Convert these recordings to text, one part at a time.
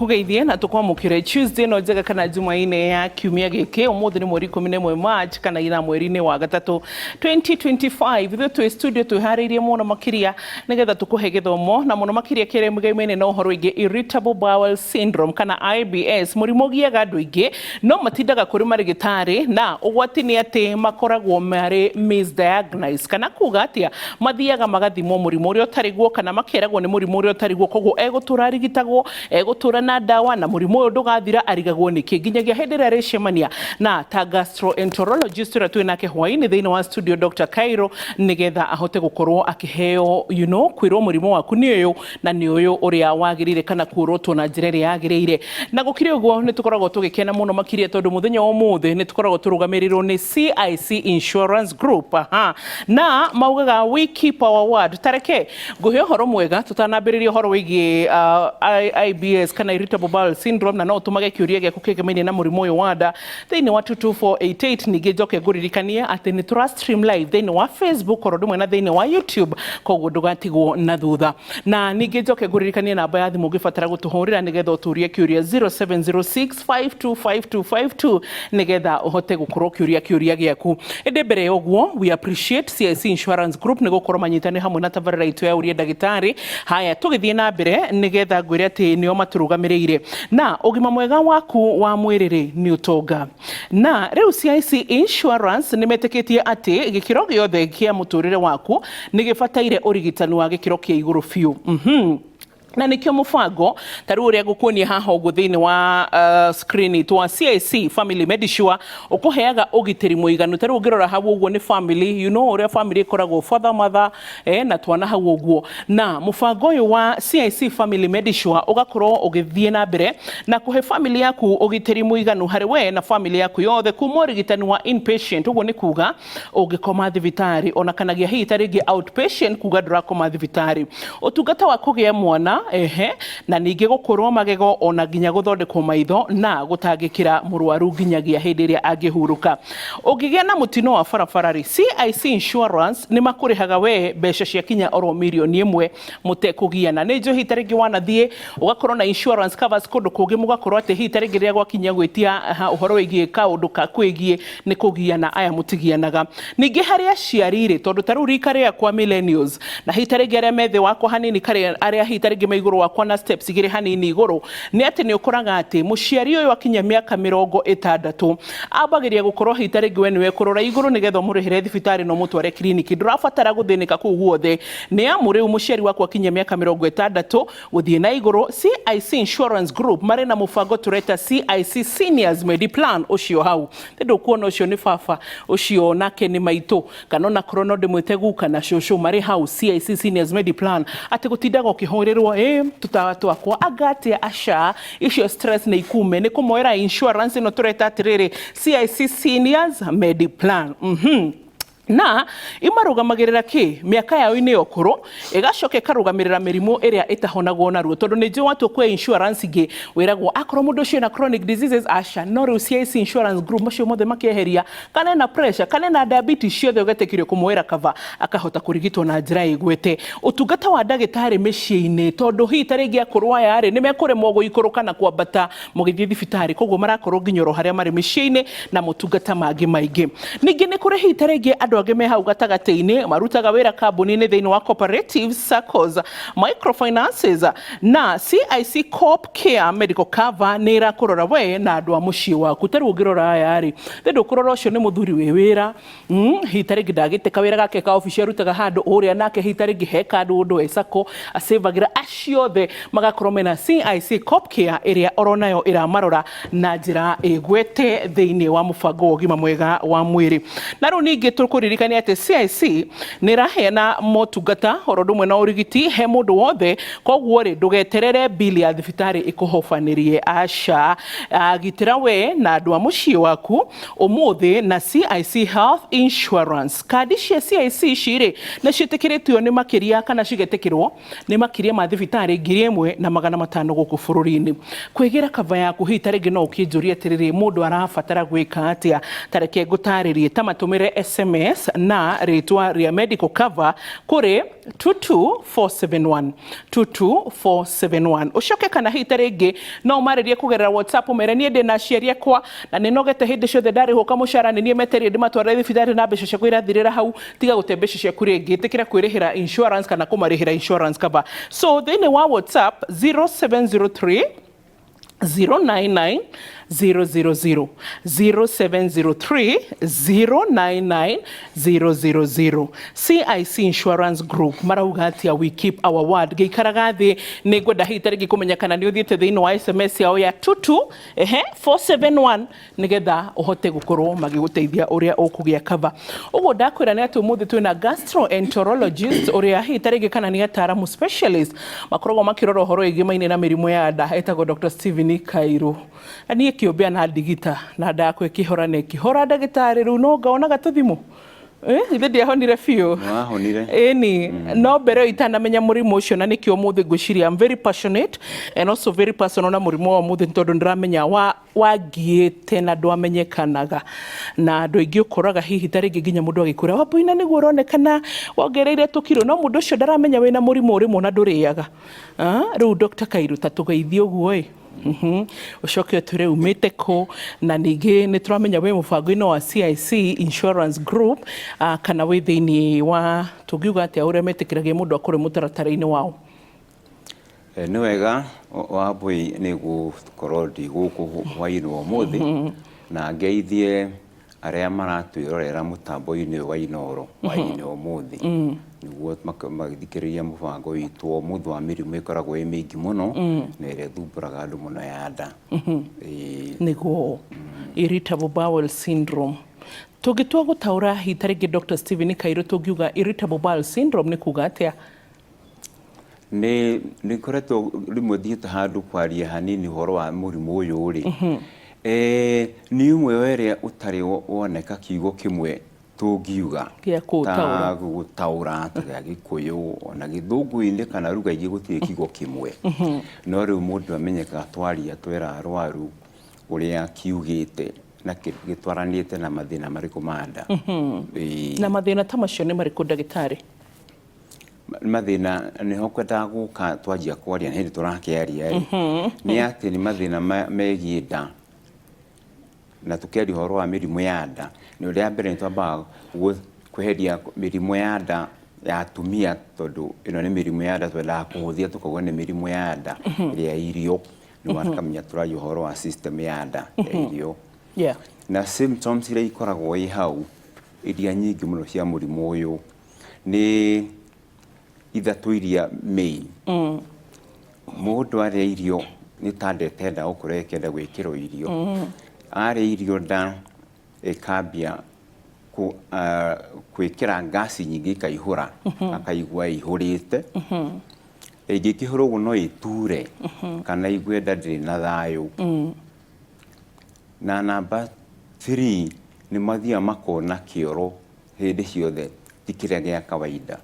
tukugeithie na tukwamukire Tuesday no njega kana Jumaine ya kiumia giki umuthi ni mweri 11 March kana ina mweri-ini wa gatatu 2025 ithu twi studio twihariirie muno makiria nigetha tukuhe githomo na muno makiria kire mugaimene na uhoro ingi irritable bowel syndrome kana IBS murimo giaga andu ingi no matindaga kuri marigitari na ugwati ni ati makoragwo mari misdiagnosed kana kuga atia mathiaga magathimwo murimo uria utariguo kana makeragwo ni murimo uria utariguo koguo egutura rigitagwo egutura na dawa na murimo uyu ndugathira arigagwo niki nginyagia hindi ria ricemania na ta gastroenterologist ria twi nake hwaini thiini wa studio Dr. Cairo nigetha ahote gukorwo akiheo kwirwo murimo waku ni uyu na ni uyu uria wagirire kana kurotwo na njira ria yagirire na gukire uguo ni tukoragwo tugikena muno makiria tondu muthenya wa umuthi ni tukoragwo turugamirirwo ni CIC Insurance Group na maugaga we keep our word tareke nguhe horo mwega tutanambiriria horo wigi IBS kana irritable bowel syndrome na no tumage kiuria gyaku kigamenye na murimo uyu wada thiini wa 22488 ningi njoke nguririkania ati ni tura stream live thiini wa Facebook orodumwe na thiini wa YouTube koguo ndugatigwo na thutha na ningi njoke nguririkania namba ya thimu ngibatara gutuhurira nigetha uturie kiuria 0706525252 nigetha uhote gukorwo kiuria gyaku ende mbere uguo we appreciate CIC Insurance Group ni gukorwo manyitane hamwe na tabarira itu ya uria ndagitari haya tugithie na mbere nigetha ngwire ati nio maturugamirire na ugima mwega waku wa mwiriri ni utonga na riu CIC Insurance nimeteketie ati gikiro giothe kia muturire waku nigibataire urigitani wa gikiro kia iguru fiu na nikio mufango taru uria gukuonia haha ugu thiini wa screen twa CIC Family Medisure ukuheaga ugitiri muiganu taru ngirora hau uguo ni family uria family ikoragwo father mother na twana hau uguo na mufango uyu wa CIC Family Medisure ugakorwo ugithie na mbere na kuhe family yaku ugitiri muiganu hari we na family yaku yothe kuma urigitani wa inpatient uguo ni kuga ugikoma thibitari ona kanagia hi taringi outpatient kuga durakoma thibitari utungata wa kugia mwana na ningi gukorwo magego ona nginya guthondekwo maitho na gutangikira murwaru nginyagia hindi iria angihuruka ungigia na mutino wa barabarari CIC Insurance ni makurihaga we mbeca cia kinya oro milioni 1 mutekugiana ni njo hitaringi wanathie ugakorwo na insurance covers kundu kungi mugakorwo ati hitaringi ria gwakinya gwitia uhoro wigie kaundu ka kwigie ni kugiana aya mutigianaga ningi haria ciarire tondu taru rika ria kwa millennials na hitaringi aria methe wako hanini kare aria hitaringi iguru wakwa na steps igiri hanini iguru ni ati ni ukoraga ati muciari uyu akinya miaka 60 abagiria gukorwo hitaringi we niwe kurora iguru nigetha murihire thibitari no mutware kliniki ndurabatara guthinika kuu guothe ni amuri muciari wakwa akinya miaka 60 guthie na iguru CIC Insurance Group mari na mufango tureta CIC Seniors Mediplan ucio hau ndu kuona ucio ni baba ucio nake ni maito kana na krono ndimwite kana shosho mari hau CIC Seniors Mediplan ati gutindaga ukihorirwo tutawa twakwa agate asha icio stress ni ikume ni kumoera insurance no tureta atiriri CIC Seniors Mediplan na imarugamagirira ki miaka yao ini okuru igacoke karugamirira mirimu iria itahonagwo naruo tondu ni njo watu kwa insurance gi wiragwo akoro mundu cio na chronic diseases asha no riu CIC Insurance Group macio mothe makeheria kana na pressure kana na diabetes ciothe ugetekirio kumwira kava akahota kurigitwo na njira igwete utungata wa ndagitari micii-ini tondu hi taringi akorwa yari ni mekuremwo guikuruka na kwambata mugithie thibitari koguo marakorwo nginyoro haria mari micii-ini na mutungata mangi maingi ningi ni kuri hi taringi andu angi me hau gatagati-ini marutaga wira kambuni-ini thiini wa cooperatives SACCOs microfinances na CIC Corp Care Medical Cover ni irakurora we na andu a mucii waku taru ngirora aya ri ndu kurora ucio ni muthuri wi wira hitaringi ndagiteka wira gake ka office arutaga handu uria nake hitaringi heka andu undu e SACCO asevagira aciothe magakorwo mena CIC Corp Care iria oronayo iramarora na njira igwete thiini wa mufango ugima mwega wa mwiri na riu ningi tukuririkania ati CIC ni raheana motungata orodumwe na urigiti he mundu wothe koguo ri ndugeterere bili ya thibitari ikuhofanirie asha agitira we na andu a mucii waku umuthi na CIC Health Insurance kadi cia CIC ciri na ciitikiritio ni makiria kana cigetekirwo ni makiria ma thibitari 1,500 guku bururi-ini kwigira kava yaku hitaringi no ukinjuria atiriri mundu arabatara gwika atia tareke ngutaririe ta matumire SMS SMS na ritwa ria medical cover kuri 22471 22471 ucoke kana hita ringi no maririe kugerera WhatsApp mere nie ndi na ciaria kwa na ninogete hindi ciothe ndari hoka mucara ni nie meterie ndimatware thibitari na mbeca ciakwa irathirira hau tiga gute mbeca ciaku ringi tikira kwirihira insurance kana kumarihira insurance cover. So thini wa WhatsApp 0703 099 000 0703 099 000. CIC Insurance Group marauga atia we keep our word geikaraga thi ni ngwenda hita rigi kumenyekana ni uthiete thiini wa SMS yao ya 471 nigetha uhote gukorwo magiguteithia uria ukugia cover. Uguo ndakwira ni ati umuthi twina gastroenterologist uria hita rigi kana ni ataramu specialist makoragwo makirora horo igimaine na mirimu ya nda etagwo Dr. Steven Kairo ani kiobia na digita na ndakwe kihora ne kihora ndagitari ru no ngaonaga tuthimu ithe ndiahonire biũ wahonire ni no mbere itanamenya mũrimũ ũcio na nĩkĩo mũthĩ ngwĩciria I'm very passionate and also very personal na mũrimũ wa mũthĩ tondũ ndiramenya wangiĩte na ndwamenyekanaga na andũ aingĩ ũkoraga hihi ta rĩngĩ nginya mũndũ agĩkwĩra Wambũi nĩguo ũronekana wongereire tũkiro no mũndũ ũcio ndaramenya wĩna mũrimũ ũrĩmwe na ndũrĩaga rĩu Dr. Kairũ ta tũgeithie ũguo ucoke tũre umĩte kũ na ningĩ nĩ tũramenya wĩ mũbango-inĩ wa CIC Insurance Group kana wĩ thĩinĩ wa tũngiuga atĩa ũrĩa metĩkĩragia mũndũ akũrĩ mũtaratara-inĩ wao. Nĩ wega Wambũi nĩ gũkorwo ndĩ gũkũ hwainĩ wa ũmũthĩ na ngeithie arĩa maratwĩrorera mũtambo-inĩ wa Inooro hwainĩ wa ũmũthĩ nĩguo magĩthikĩrĩria mũbango witũ mũthĩ wa mĩrimũ ĩkoragwo ĩ mĩingĩ mũno na ĩrĩa ĩthumbũraga andũ mũno ya nda nĩguo irritable bowel syndrome. Tũngĩtua gũtaũra hita rĩngĩ Dr. Steven Kairũ tũngiuga irritable bowel syndrome nĩ kuga atĩa? Nĩ ngoretwo rĩmwe thiĩte handũ kwaria hanini ũhoro wa mũrimũ ũyũ rĩ nĩ ũmwe wa ĩrĩa ũtarĩ woneka kiugo kĩmwe tũngiuga ta gũtaũra gĩa Gĩkũyũ ona Gĩthũngũ-inĩ kana lugha ingĩ gũtirĩ kiugo kĩmwe no rĩu mũndũ amenyekaga twaria twera arwaru ũrĩa kiugĩte na gĩtwaranĩte na mathĩna marĩkũ ma nda. Na mathĩna ta macio nĩ marĩkũ ndagĩtarĩ? Mathĩna nĩho kwendaga gũka twanjia kwaria hĩndĩ tũrakĩaria nĩ atĩ nĩ mathĩna megiĩ nda na tũkĩaria ũhoro wa mĩrimũ ya nda nĩ ũrĩa mbere nĩ twambaga kweheria mĩrimũ ya nda ya atumia tondũ ĩno nĩ mĩrimũ ya nda twendaga kũhũthia tũkauga nĩ mĩrimũ ya nda ĩrĩa irio nĩ makamenya tũraria ũhoro wa system ya nda ya irio na symptoms iria ikoragwo i hau iria nyingĩ mũno cia mũrimũ ũyũ nĩ ithatũ iria main mũndũ arĩa irio nĩ ta ndetenda gũkorwo ĩkĩenda gwĩkĩrwo irio arĩa irio nda ĩkambia gwĩkĩra ngasi nyingĩ ikaihũra akaigua ihũrĩte ĩngĩkĩhũra ũguo no ĩture kana igue nda ndĩrĩ na thayũ na namba 3 nĩ mathiaga makona kĩoro hĩndĩ ciothe ti kĩrĩa gĩa kawaida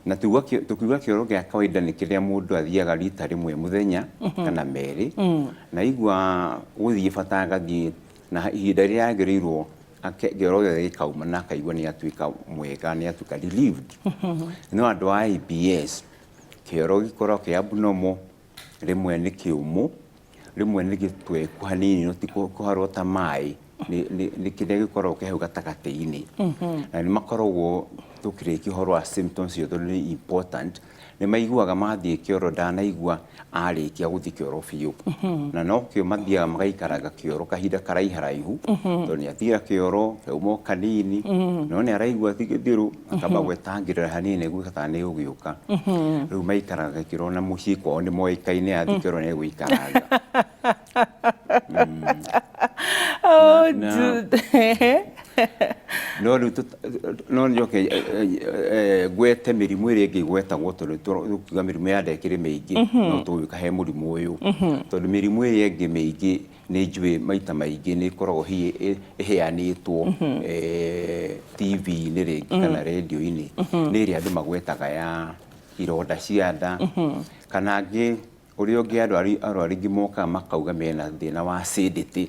na tukiuga kĩoro gĩa kawaida nĩ kĩrĩa mũndũ athiaga rita rĩmwe mũthenya kana merĩ na igua gũthiĩ bata agathiĩ na ihinda rĩrĩa agĩrĩirwo kĩoro gĩothe gĩkauma na akaigua nĩ atuĩka mwega nĩ atuĩka relieved no andũ a IBS kĩoro gĩkoragwo kĩ abnormal rĩmwe nĩ kĩũmũ rĩmwe nĩ gĩtweku hanini no ti kũharwo ta maĩ nĩ kĩrĩa gĩkoragwo kĩ hau gatagatĩ-inĩ na nĩ makoragwo tũkĩrĩkia ũhoro wa symptoms ciothe nĩ important nĩ maiguaga mathiĩ kĩoro ndanaigua arĩkia gũthiĩ kĩoro biũ na no kĩo mathiaga magaikaraga kĩoro kahinda karaiharaihu tondũ nĩ atigĩra kĩoro kauma kanini no nĩ araigua ti gĩthiũrũ akamba gwĩtangĩrĩra hanini nĩguo kana nĩ ũgĩũka rĩu maikaraga kĩoro na mũciĩ kwao nĩ moĩkaine athiĩ kĩoro nĩ egũikaranga no njoke gwete mĩrimũ ĩrĩa ĩngĩ gwetagwo tondũ tũkiuga mĩrimũ ya nda ĩkĩrĩ mĩingĩ no tũgĩũka he mũrimũ ũyũ tondũ mĩrimũ ĩrĩa ĩngĩ mĩingĩ nĩ njũĩ maita maingĩ nĩ ĩkoragwo hihi ĩheanĩtwo TV-inĩ rĩngĩ kana radio-inĩ nĩ ĩrĩa andũ magwetaga ya ironda cia nda kana angĩ ũrĩa ũngĩ arwaru aingĩ mokaga makauga mena thĩna wa acidity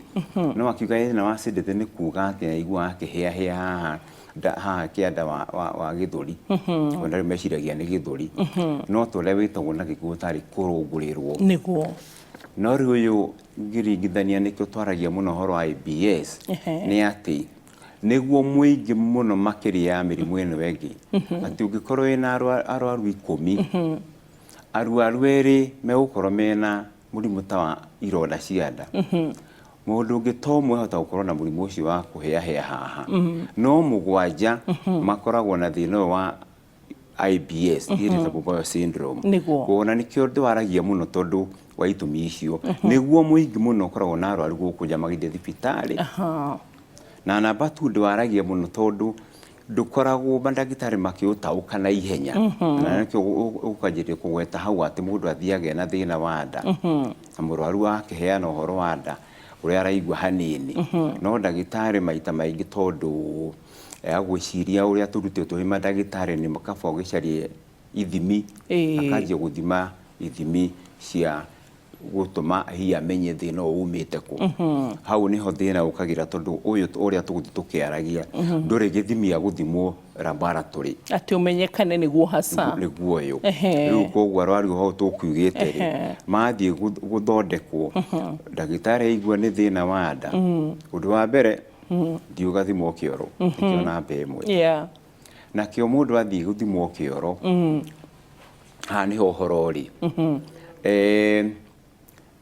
no akiuga thĩna wa acidity nĩ kuga atĩ aiguaga akĩhĩahĩa haha haha kĩanda wa gĩthũri ona rĩu meciragia nĩ gĩthũri no tũrĩa wĩtagwo na gĩkũyũ tarĩ kũrũngũrĩrwo nĩguo no rĩu ũyũ ngĩringithania nĩkĩo twaragia mũno ũhoro wa IBS nĩ atĩ nĩguo mũingĩ mũno makĩria ya mĩrimũ ĩno ĩngĩ atĩ ũngĩkorwo wĩna arwaru 10 arwaru erĩ megũkorwo mena mũrimũ ta wa ironda cia nda mũndũ ũngĩ to ũmwe ahota gũkorwo na mũrimũ ũcio wa kũheahea haha no 7 makoragwo na thĩna ũyũ wa IBS irritable bowel syndrome kuona nĩkĩo ndwaragia mũno tondũ wa itũmi icio nĩguo mũingĩ mũno ũkoragwo na arwaru gũkũ nja magĩthiĩ thibitarĩ na namba 2 ndwaragia mũno tondũ ndũkoragwo mandagĩtarĩ makĩũtaũka na ihenya na nĩkĩo ũkanjĩrĩria kũgweta hau atĩ mũndũ athiage na thĩna wa nda na mũrwaru akĩheana ũhoro wa nda ũrĩa araigua hanini no ndagĩtarĩ maita maingĩ tondũ agwĩciria ũrĩa tũrutĩtwo nĩ mandagĩtarĩ nĩ makaba ũgĩcarie ithimi akanjia gũthima ithimi cia gũtũma hihi amenye thĩna ũyũ umĩte kũ hau nĩho thĩna ũkagĩra tondũ ũyũ ũrĩa tũgũthiĩ tũkĩaragia ndũrĩ gĩthimi gĩa gũthimwo laboratory atĩ ũmenyekane nĩguo hasa nĩguo ũyũ rĩu koguo arwaru hau tũkiugĩte rĩ mathiĩ gũthondekwo ndagĩtarĩ aigua nĩ thĩna wa nda ũndũ wa mbere thiĩ ũgathimwo kĩoro nĩkĩo namba 1 nakĩo mũndũ athiĩ gũthimwo kĩoro haha nĩho ũhoro ũrĩ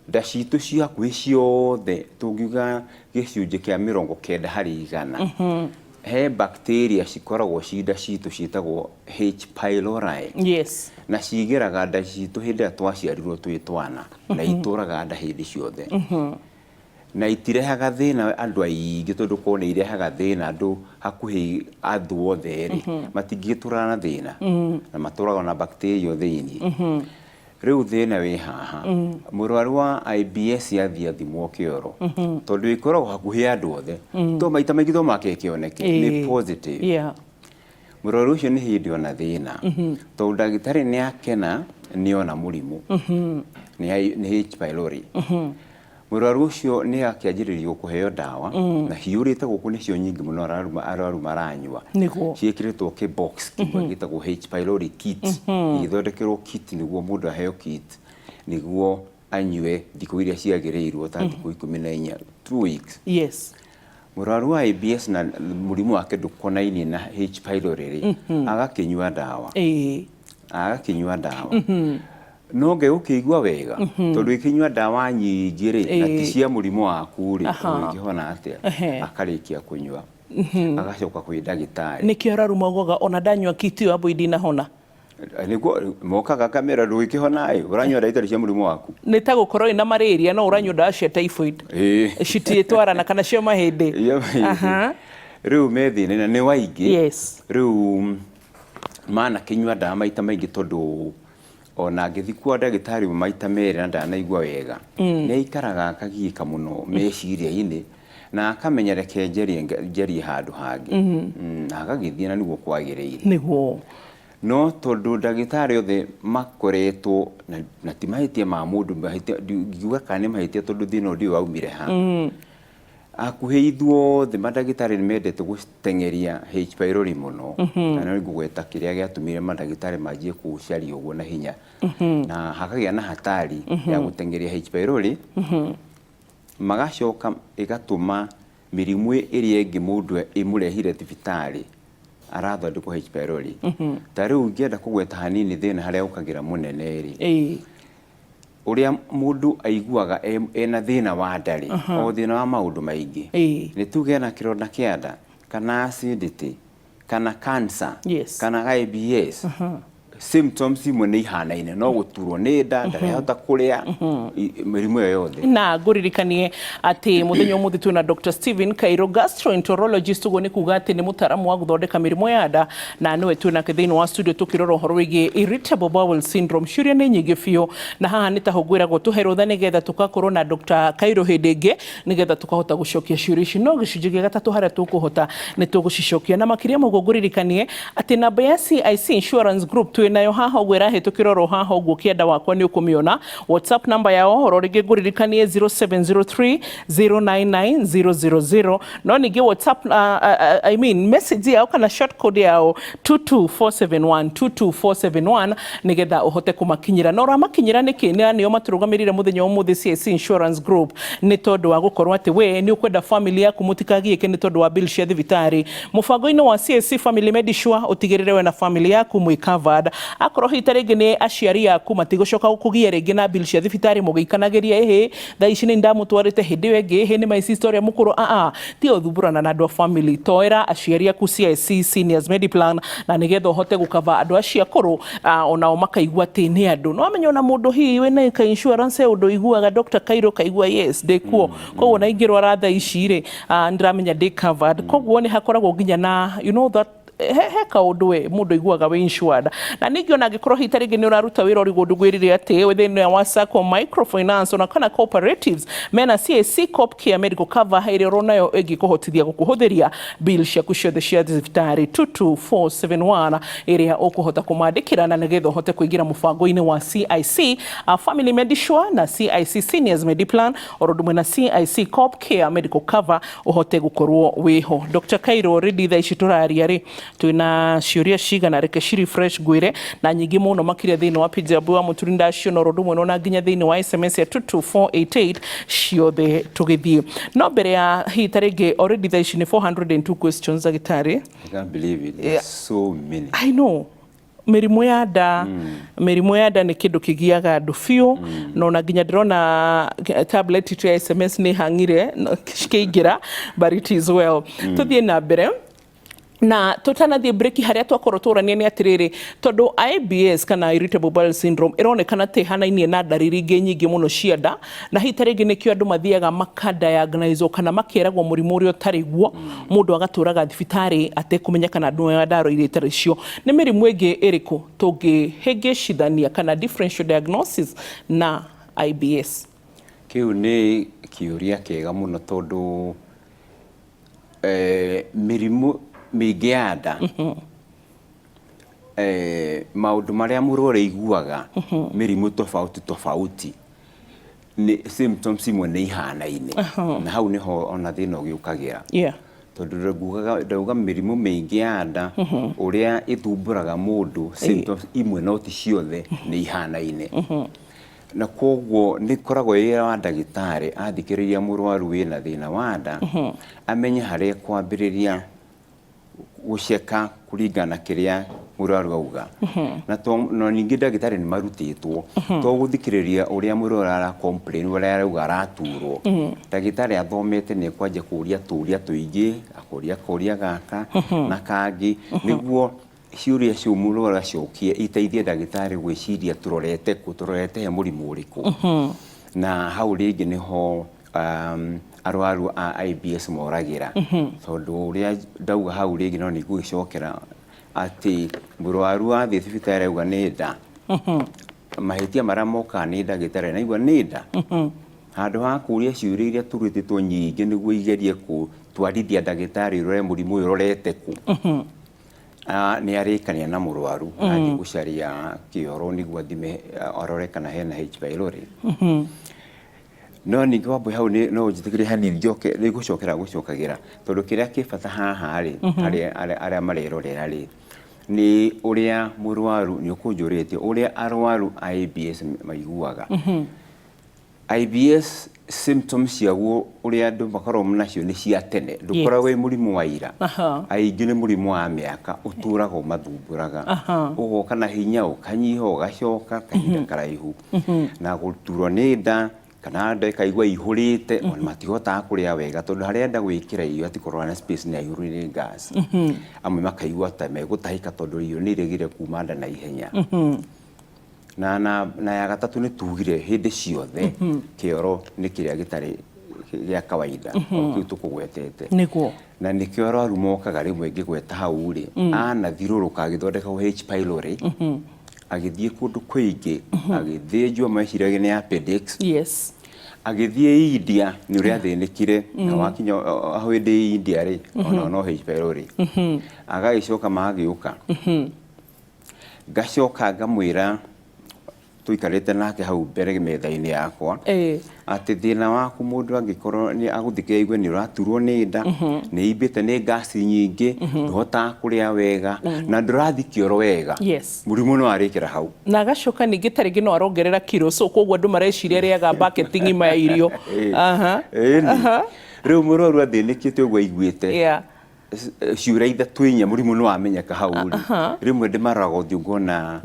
nda citũ cia hakuhĩ ciothe tũngiuga gĩcunjĩ kĩa 90 harĩ 100 he bacteria cikoragwo nda citũ ciĩtagwo H pylori na cigĩraga nda citũ hĩndĩ ĩrĩa twaciarirwo twĩ twana na itũraga nda hĩndĩ ciothe na itirehaga thĩna andũ aingĩ tondũ korwo nĩ irehaga thĩna andũ hakuhĩ andũ othe rĩ matingĩtũra na thĩna na matũraga na bacteria thĩinĩ rĩu thĩna wĩ haha mũrwaru wa IBS athiĩ athimwo kĩoro tondũ ĩkoragwo hakuhĩ andũ othe to maita maingĩ to make kĩoneke nĩ positive mũrwaru ũcio nĩ hĩndĩ ona thĩna tondũ ndagĩtarĩ nĩ akena nĩ ona mũrimũ nĩ H pylori mũrwaru ũcio nĩ akĩanjĩrĩrio kũheo ndawa na hiũrĩte gũkũ nĩcio nyingĩ mũno arwaru maranyua ciĩkĩrĩtwo kĩ-box kĩmwe gĩtagwo H pylori kit igĩthondekerwo kit nĩguo mũndũ aheo kit nĩguo anyue thikũ iria ciagĩrĩirwo ta thikũ 14 2 weeks mũrwaru wa IBS na mũrimũ wake ndũkonainie na H pylori agakĩnyua ndawa no ngegũkĩigua wega tondũ ĩkĩnyua ndawa nyingĩ rĩ na ti cia mũrimũ waku rĩ ũngĩhona atĩa akarĩkia kũnyua agacoka kwĩ ndagĩtarĩ nĩkĩo arwaru maugaga ona ndanyua kiti ĩyo ambũ ndinahona nĩguo mokaga kamera ndũgĩkĩhona ũranyua ndawa itarĩ cia mũrimũ waku nĩ ta gũkorwo ĩna malaria no ũranyua ndawa cia typhoid citiĩtwarana kana cia mahĩndĩ rĩu methĩna na nĩ waingĩ rĩu manakĩnyua ndawa maita maingĩ tondũ ona ngĩthi kwa ndagĩtarĩ maita merĩ na ndanaigua wega nĩ aikaraga akagiĩka mũno meciria-inĩ na akamenya reke ngerie handũ hangĩ na agagĩthiĩ na nĩguo kwagĩrĩire no tondũ ndagĩtarĩ othe makoretwo na ti mahĩtia ma mũndũ ngiuga kana nĩ mahĩtia tondũ thĩna ũndũ waumire ha hakuhĩ ithuothe mandagĩtarĩ nĩ mendete gũteng'eria H pylori mũno na nĩ ngũgweta kĩrĩa gĩatũmire mandagĩtarĩ manjie kũũcaria ũguo na hinya na hakagĩa na hatari ya gũteng'eria H pylori magacoka ĩgatũma mĩrimũ ĩrĩa ĩngĩ mũndũ ĩmũrehire thibitarĩ arathondekwo H pylori ta rĩu ngĩenda kũgweta hanini thĩna harĩa ũkagĩra mũnene rĩ ũrĩa mũndũ aiguaga ena thĩna wa ndarĩ o thĩna wa maũndũ maingĩ nĩ tuge ena kĩronda kĩa nda kana acidity kana cancer kana IBS symptoms imwe nĩ ihanaine no gũturwo nĩ nda ndarehota kũrĩa mĩrimũ ĩyo yothe na ngũririkanie atĩ mũthenya ũmũthĩ twĩna Dr. Stephen Kairo gastroenterologist ũguo nĩ kuga atĩ nĩ mũtaramu wa gũthondeka mĩrimũ ya nda na nĩwe twĩnake thĩinĩ wa studio tũkĩrora ũhoro wĩgiĩ irritable bowel syndrome ciũria nĩ nyingĩ biũ na haha nĩ taho ngwĩragwo tũhe rũtha nĩgetha tũgakorwo na Dr. Kairo hĩndĩ ĩngĩ nĩgetha tũkahota gũcokia ciũria ici no gĩcunjĩ gĩa gatatũ harĩa tũkũhota nĩ tũgũcicokia na makĩria maguo ngũririkanie atĩ namba ya CIC Insurance Group twinayo haha gwira hetukiro ro haha uguo kienda wakwa ni ukumiona. WhatsApp number yao rorige nguririkanie 0703099000 no ningi WhatsApp I mean message yao kana short code yao 22471 nigetha uhote kumakinyira no ramakinyira niki nio maturugamirire muthenya umuthi CIC Insurance Group ni tondu wa gukorwo ati we ni ukwenda family yaku mutikagiike ni tondu wa bill cia thibitari mubango-ini wa CIC Family Medisure utigirire we na family yaku mwi covered akorwo hita ringi ni aciari yaku matigocoka gukugia ringi na bill cia thibitari mugiikanagiria ihi thaa ici ni ndamutwarite hindi iyo ingi ihi ni my sister ya mukuru ti uthumburana na andu a family toera aciari yaku CIC Seniors Mediplan na nigetha uhote gukava andu acio akuru onao makaigua ati ni andu no amenya na mundu hihi we na insurance undu iguaga Dr. Kairo kaigua yes ndikuo koguo na ingirwara thaa ici ri ndiramenya ndi covered koguo ni hakoragwo nginya na you know that heka undu we mundu iguaga we insured na ningi ona ngikorwo hita ringi ni uraruta wira uri gundu gwirire ati within wa Sacco Microfinance ona kana cooperatives mena CIC Corp Care Medical Cover haire ronayo ingikuhotithia gukuhuthiria bill ciaku ciothe cia thibitari 22471 iria ukuhota kumandikira na nigetha uhote kuingira mubango-ini wa CIC Family Medisure na CIC Seniors Mediplan orodumwe na CIC Corp Care Medical Cover uhote gukorwo wiho. Dr. Kairo already thaa ici turaria ri twina ciuria cigana reke ciri fresh gwire na nyingi muno makiria thiini wa page ya bua muturinda cio no rodumwe no na nginya thiini wa SMS ya 22488 ciothe tugithie no mbere ya hita ringi already thaa ici ni 402 questions agitari. I can't believe it. There's so many. I know. Mirimu ya nda ni kindu kigiaga andu biu no na nginya ndirona tablet tu ya SMS ni hangire kiingira but it is well tuthie na mbere na tutanathie break haria twakorwo turania ni atiriri tondu IBS kana irritable bowel syndrome ironekana te hanainie na ndariri ingi nyingi muno cia nda na hita ringi nikio andu mathiaga makadiagnoizwo kana makeragwo murimu uria utari guo mundu agaturaga thibitari atekumenya kana andu ya ndaro iria itari cio ni mirimu ingi iriku tungihingicithania kana differential diagnosis na IBS. Kiu ni kiuria kega muno tondu mirimu mingi ya nda maundu maria murore iguaga mirimu tofauti ni symptoms imwe ni ihanaine na hau niho ona thina ugiukagira tondu ndauga mirimu mingi ya nda uria ithumburaga mundu symptoms imwe no ti ciothe ni ihanaine na koguo ni koragwo ira wa ndagitari athikiriria murwaru wina thina wa nda amenye haria kwambiriria guceka kuringana kiria murwaru auga na no ningi ndagitari ni marutitwo to guthikiriria uria murwaru ara complain uria arauga araturwo ndagitari athomete ni kwanja kuria turia tuingi akuria gaka na kangi niguo ciuria cio murwaru acokie iteithie ndagitari gwiciria turorete he murimu uriku na hau ringi niho arwaru a IBS moragira tondu uria ndauga hau ringi no ni gwicokera ati murwaru athie thibitari auga ni nda mahitia maria moka ni ndagitari na igua ni nda handu ha kuria ciuria iria turutitwo nyingi niguo igerie kutwarithia ndagitari rore murimu uyu rorete ku ni arikania na murwaru athi gucaria kioro niguo thime arore kana hena H pylori no ningi wambo hau no njitikire hanini njoke gucokagira tondu kiria kibata haha ri aria marerorera ri ni uria murwaru ni ukunjuritie uria arwaru IBS maiguaga IBS symptoms yaguo uria andu makorwo nacio ni cia tene ndukoragwo murimu wa ira aingi ni murimu wa miaka uturaga mathumburaga ugoka na hinya ukanyiha ugacoka kahinda karaihu na guturwo ni nda kana nda ikaigua ihurite ona matihota kuria wega tondu haria nda gwikira iyo atikorwo na space na urine gas amwe makaigua ta megutahika tondu iyo ni regire kuma nda na ihenya na ya gatatu ni tugire hindi ciothe kioro ni kiria gitari gia kawaida kiu tukugwetete niguo na nikio arwaru mokaga rimwe ngigweta hau ri ana thiruruka agithondeka H pylori agithie kundu kwingi agithinjwa meciragia ni appendix agithie India ni uria thinikire na wakinya ahwindi India ri ona no H pylori agagicoka magiuka ngacoka ngamwĩra tuikarĩte nake hau mbere metha-inĩ yakwa atĩ thĩna waku mũndũ angĩkorwo nĩ agũthikĩrĩria aigue nĩ ũraturwo nĩ nda, nĩ imbĩte nĩ ngasi nyingĩ, ndũhotaga kũrĩa wega na ndũrathi kĩoro wega, mũrimũ nĩ warĩkĩra hau. Na agacoka ningĩ ta rĩngĩ no arongerera kiro, so koguo andũ mareciria rĩaga bucket ng'ima ya irio. Rĩu mũrwaru athĩnĩkĩte ũguo aiguĩte ciũria ithatũ inya mũrimũ nĩ wamenyeka hau rĩmwe ndĩmaroraga ũthiũ ngona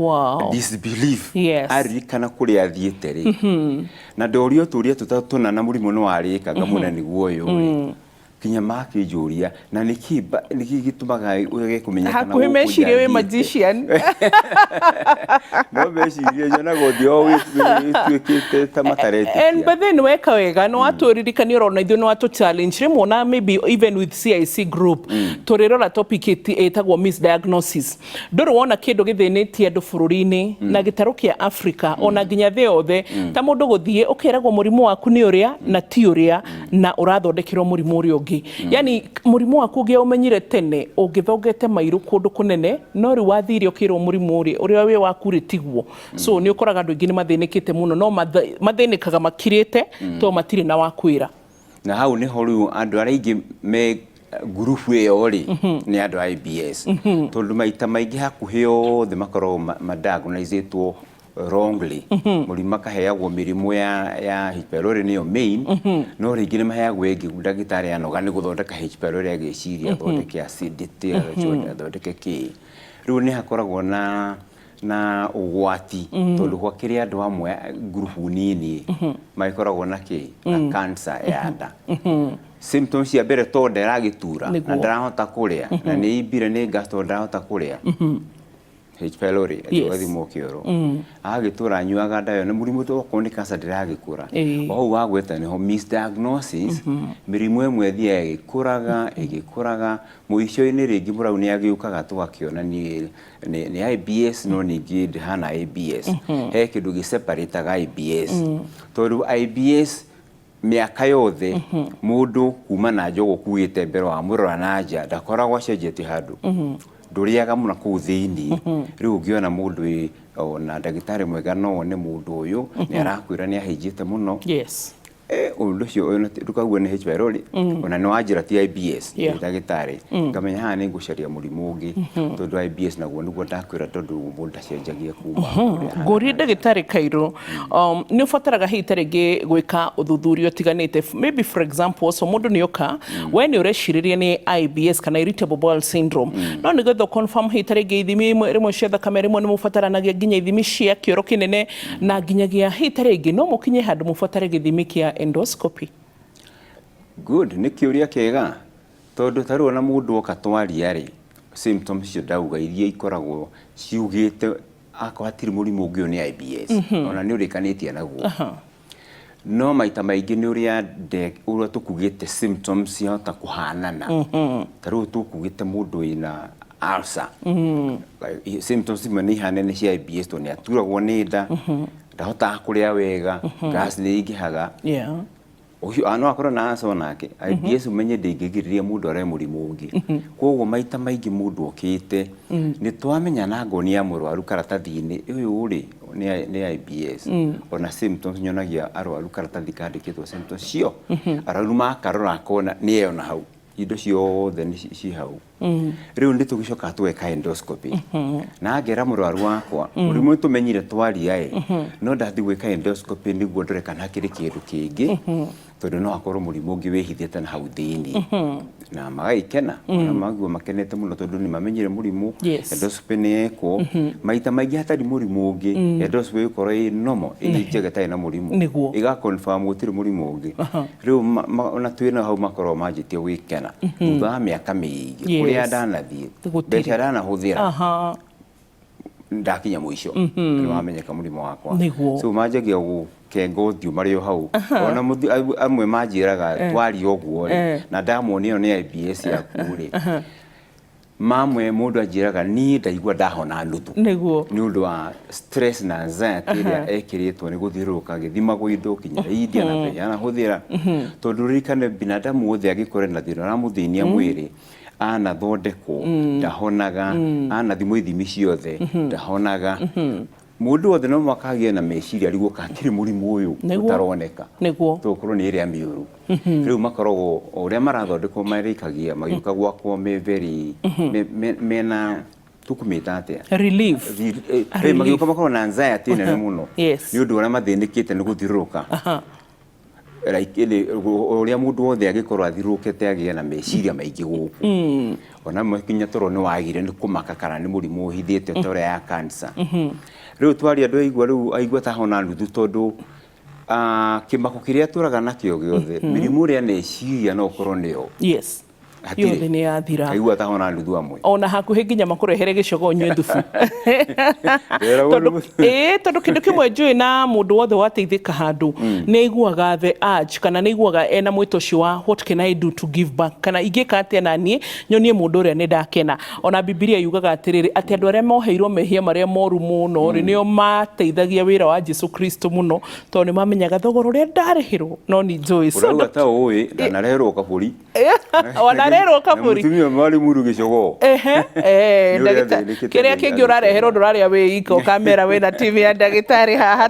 disbelief aririkana kũrĩa athiĩte rĩ, na ndorio tũria tũtatũ tũna na mũrimũ nĩ warĩka ngamwĩra nĩguo ũyũ kinya makĩnjũria na nĩkĩ gĩtũmaga ũge kũmenyekana hakuhĩ meciria wĩ magician no meciria nyonaga ũthiũ wĩtuĩkĩte ta mataretĩkia. And but then weka wega no watũririkania ũrona ithuĩ no watũ challenge rĩmwe na maybe even with CIC group tũrĩrora topic ĩtagwo misdiagnosis. Ndũrĩ wona kĩndũ gĩthĩnĩtie andũ bũrũri-inĩ na gĩtarũ kĩa Africa ona nginya thĩ yothe ta mũndũ gũthiĩ ũkeragwo mũrimũ waku nĩ ũrĩa na ti ũrĩa na ũrathondekerwo mũrimũ ũrĩa ũngĩ. Yani mũrimũ waku ũngĩ ũmenyire tene ũngĩthongete mairũ kũndũ kũnene no rĩu wathire ũkĩrwo mũrimũ ũrĩa wĩ waku rĩ tiguo. So nĩ ũkoraga andũ aingĩ nĩ mathĩnĩkĩte mũno no mathĩnĩkaga makirĩte to matirĩ na wakwĩra. Na hau nĩho rĩu andũ arĩa aingĩ me ngurubu ĩyo rĩ nĩ andũ a IBS tondũ maita maingĩ hakuhĩ othe makoragwo madiagnosetwo wrongly, mũrimũ makaheagwo mĩrimũ ya H. pylori nĩyo main, no rĩngĩ nĩ maheagwo ĩngĩ ndagĩtarĩ anoga nĩ gũthondeka H. pylori agĩciria athondeke acidity athondeke kĩ. Rĩu nĩ hakoragwo na ũgwati tondũ gwakĩrĩ andũ amwe ngurubu nini magĩkoragwo na kĩ na cancer ya nda. Symptoms cia mbere to nda ĩragĩtura na ndarahota kũrĩa na nĩ imbire nĩ gas to ndarahota kũrĩa H. pylori athimwo kĩoro agagĩtũra anyuaga ndawa nĩ mũrimũ okorwo nĩ cancer ndĩragĩkũra o hau wagweta nĩho misdiagnosis mĩrimũ ĩmwe ĩthiaga ĩgĩkũraga mũico-inĩ rĩngĩ mũrau nĩ agĩũkaga tũgakĩona nĩ IBS no ningĩ ndĩhana IBS. He kĩndũ gĩseparataga IBS tondũ IBS mĩaka yothe mũndũ kuma na njogo kuĩte mbere wa mũrora na nja ndakoragwo acenjetie handũ ndũrĩaga mũno kũu thĩinĩ. Rĩu ũngĩona mũndũ ona ndagĩtarĩ mwega no one mũndũ ũyũ nĩ arakwĩra nĩ ahĩnjĩte mũno ũndũ ũcio ndũkague nĩ H. pylori ona nĩ wanjĩra ti IBS ndagĩtarĩ ngamenya haha nĩ ngũcaria mũrimũ ũngĩ tondũ IBS naguo nĩguo ndakwĩra tondũ mũndũ ndacenjagia kuma. Ngũrie ndagĩtarĩ Kairũ nĩ ũbataraga hihi ta rĩngĩ gwĩka ũthuthuria ũtiganĩte, maybe for example so mũndũ nĩ oka we nĩ ũrecirĩria nĩ IBS kana irritable bowel syndrome no nĩgetha confirm hihi ta rĩngĩ ithimi rĩmwe cia thakame rĩmwe nĩ mũbataranagia nginya ithimi cia kĩoro kĩnene na nginyagia hihi ta rĩngĩ no mũkinye handũ mũbatare gĩthimi kĩa endoscopy. Good, nĩ kĩũria kĩega tondũ tarĩu ona mũndũ oka twaria rĩ symptoms cio ndauga iria ikoragwo ciugĩte akorwo hatirĩ mũrimũ ũngĩ nĩ IBS ona nĩ ũrĩkanĩtie naguo no maita maingĩ nĩ ũrĩa tũkugĩte symptoms ciahota kũhanana. Tarĩu tũkugĩte mũndũ wĩna ulcer symptoms imwe nĩ ihanene cia IBS tondũ nĩ aturagwo nĩ nda ndahotaga kũrĩa wega gas nĩ ingĩhaga no akorwo na aco nake IBS umenye ndĩngĩgirĩrĩria mũndũ arĩa mũrimũ ũngĩ. Koguo maita maingĩ mũndũ okĩte nĩ twamenya na ngoni ya mũrwaru karatathi-inĩ ũyũ rĩ nĩ IBS ona symptoms nyonagia arwaru karatathi kandĩkĩtwo symptoms cio arwaru makarora akona nĩ eyona hau indo ciothe ci hau. Rĩu nĩ tũgĩcoka tweka endoscopy na ngera mũrwaru wakwa mũrimũ tũmenyire twaria no ndathi gwĩka endoscopy nĩguo ndore kana hakĩrĩ kĩndũ kĩngĩ tondũ no akorwo mũrimũ ũngĩ wĩhithĩte na hau thĩinĩ na magagĩkena na maguo makenete mũno tondũ nĩ mamenyire mũrimũ. Endoscopy nĩ yekwo maita maingĩ hatarĩ mũrimũ ũngĩ endoscopy ĩkorwo ĩ normal ĩgĩtiga gĩtarĩ na mũrimũ ĩgaconfirm gũtirĩ mũrimũ ũngĩ. Rĩu ona twĩna hau makorwo manjĩtie gwĩkena thutha wa mĩaka mĩingĩ kũrĩa ndanathiĩ mbeca ndanahũthĩra ndakinya mũico nĩ wamenyeka mũrimũ wakwa. So manjagia gũkenga ũthiũ marĩ o hau ona amwe manjĩraga twaria ũguo na ndamuonia ĩyo nĩ IBS yaku rĩ mamwe mũndũ anjĩraga niĩ ndaigua ndahona nuthu nĩ ũndũ wa stress na anxiety ĩrĩa ekĩrĩtwo nĩ gũthiũrũrũka agĩthimagwo indo kinya India na mbeca anahũthĩra tondũ ririkane binadamu wothe agĩkorwo na thĩna ũramũthĩnia mwĩrĩ anathondekwo ndahonaga anathimwo ithimi ciothe ndahonaga mundu wothe no makagie na meciria rigo kakiri murimu uyu utaroneka tokorwo ni iria miuru riu makoragwo uria marathondekwo marikagia magiuka gwakwo me very mena tukumita atia relief magiuka makorwo na anxiety nene muno ni undu uria mathinikite ni guthiruruka uria mundu wothe agikorwo athirukite agie na meciria maingi guku ona mkinya toro ni wagire ni kumaka kana ni murimu uhithite tore ya cancer riu twari andu aigua ta hona nuthu tondu kimako kiria turaga nakio giothe mirimu ria neciria no korwo nio yothe ni yathira aigua ta hona nuthu amwe ona hakuhi nginya makurehere gicogo nywe thubu tondu kindu kimwe njui na mundu wothe wateithika handu ni aiguaga the urge kana ni aiguaga ena mwito cio wa what can I do to give back kana ingika atia nanie nyonie mundu uria ni ndakena ona Biblia yugaga atiriri ati andu aria moheirwo mehia maria moru muno ri nio mateithagia wira wa Jesu Kristo muno tondu ni mamenyaga thogora uria ndarihirwo no ni njui so ta ui ndanarehwo kaburi wanarehwo kaburi mutumia mari muru gicogo ndagitari kiria kingi urareherwo nduraria wi iko kamera wina TV ya ndagitari haha